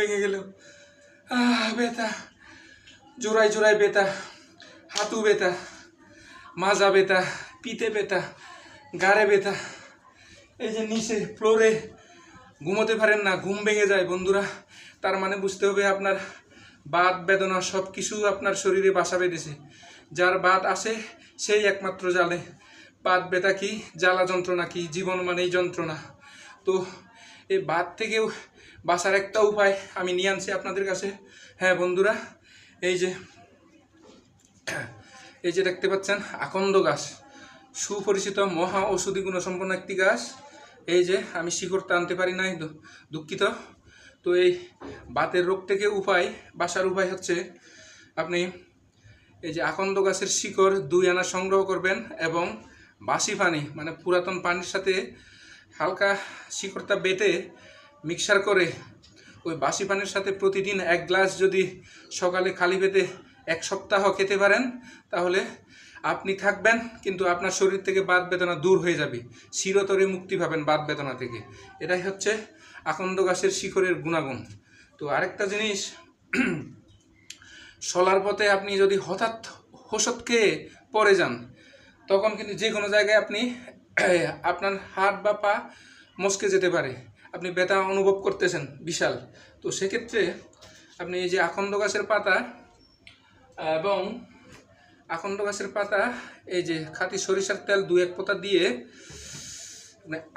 ভেঙে গেল। ব্যথা, জোড়ায় জোড়ায় ব্যথা, হাঁটু ব্যথা, মাজা ব্যথা, পিঠে ব্যথা, গাড়ে ব্যথা। এই যে নিচে ফ্লোরে ঘুমোতে পারেন না, ঘুম ভেঙে যায় বন্ধুরা। তার মানে বুঝতে হবে আপনার বাত বেদনা সব কিছু আপনার শরীরে বাসা বেঁধেছে। যার বাত আসে সেই একমাত্র জানে বাত ব্যথা কি, জ্বালা যন্ত্রণা কি, জীবন মানেই যন্ত্রণা। তো এই বাত থেকেও বাঁচার একটা উপায় আমি নিয়ে আনছি আপনাদের কাছে। হ্যাঁ বন্ধুরা, এই যে দেখতে পাচ্ছেন আকন্দ গাছ, সুপরিচিত মহা ঔষধি গুণসম্পন্ন একটি গাছ। এই যে আমি শিকড়টা আনতে পারি নাই, দুঃখিত। তো এই বাতের রোগ থেকে বাঁচার উপায় হচ্ছে আপনি এই যে আকন্দ গাছের শিকড় 2 আনা সংগ্রহ করবেন এবং বাসি পানি মানে পুরাতন পানির সাথে হালকা শিকড়টা বেটে মিক্সার করে ওই বাসি পানির সাথে প্রতিদিন 1 গ্লাস যদি সকালে খালি পেটে 1 সপ্তাহ খেতে পারেন, তাহলে আপনি থাকবেন কিন্তু আপনার শরীর থেকে বাত বেদনা দূর হয়ে যাবে, চিরতরে মুক্তি পাবেন বাত বেদনা থেকে। এটাই হচ্ছে আকন্দ গাছের শিকড়ের গুণাগুণ। তো আরেকটা জিনিস, চলার পথে আপনি যদি হঠাৎ হোঁচট খেয়ে পড়ে যান, তখন কিন্তু যে কোনো জায়গায় আপনি আপনার হাত বা পা মচকে যেতে পারে, আপনি ব্যথা অনুভব করতেছেন বিশাল। তো সেক্ষেত্রে আপনি এই যে আকন্দ গাছের পাতা এবং আকন্দ গাছের পাতা, এই যে খাঁটি সরিষার তেল 2-1 ফোঁটা দিয়ে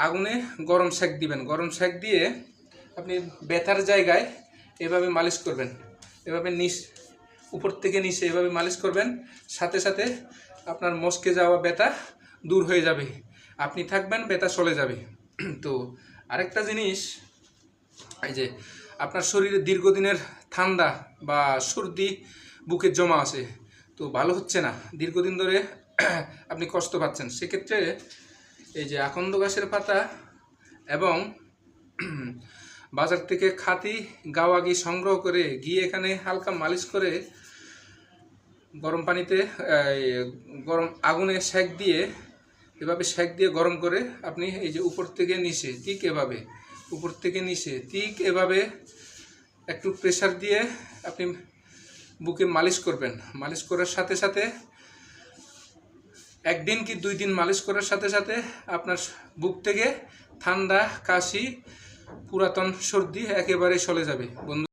আগুনে গরম সেক দিবেন। গরম সেক দিয়ে আপনি ব্যথার জায়গায় এভাবে মালিশ করবেন, এভাবে উপর থেকে নিচে এভাবে মালিশ করবেন, সাথে সাথে আপনার মচকে যাওয়া ব্যথা দূর হয়ে যাবে, আপনি থাকবেন, ব্যথা চলে যাবে। তো আরেকটা জিনিস, এই যে আপনার শরীরে দীর্ঘদিনের ঠান্ডা বা সর্দি বুকে জমা আছে, তো ভালো হচ্ছে না, দীর্ঘদিন ধরে আপনি কষ্ট পাচ্ছেন, সেক্ষেত্রে এই যে আকন্দ গাছের পাতা এবং বাজার থেকে খাঁটি গাওয়া ঘি সংগ্রহ করে গিয়ে এখানে হালকা মালিশ করে গরম পানিতে গরম আগুনে সেক দিয়ে, এভাবে সেক দিয়ে গরম করে আপনি এই যে উপর থেকে নিচে ঠিক এভাবে, উপর থেকে নিচে ঠিক এভাবে একটু প্রেসার দিয়ে আপনি বুকে মালিশ করবেন। মালিশ করার সাথে সাথে 1 দিন কি 2 দিন মালিশ করার সাথে সাথে আপনার বুক থেকে ঠান্ডা, কাশি, পুরাতন সর্দি একেবারে চলে যাবে বন্ধু।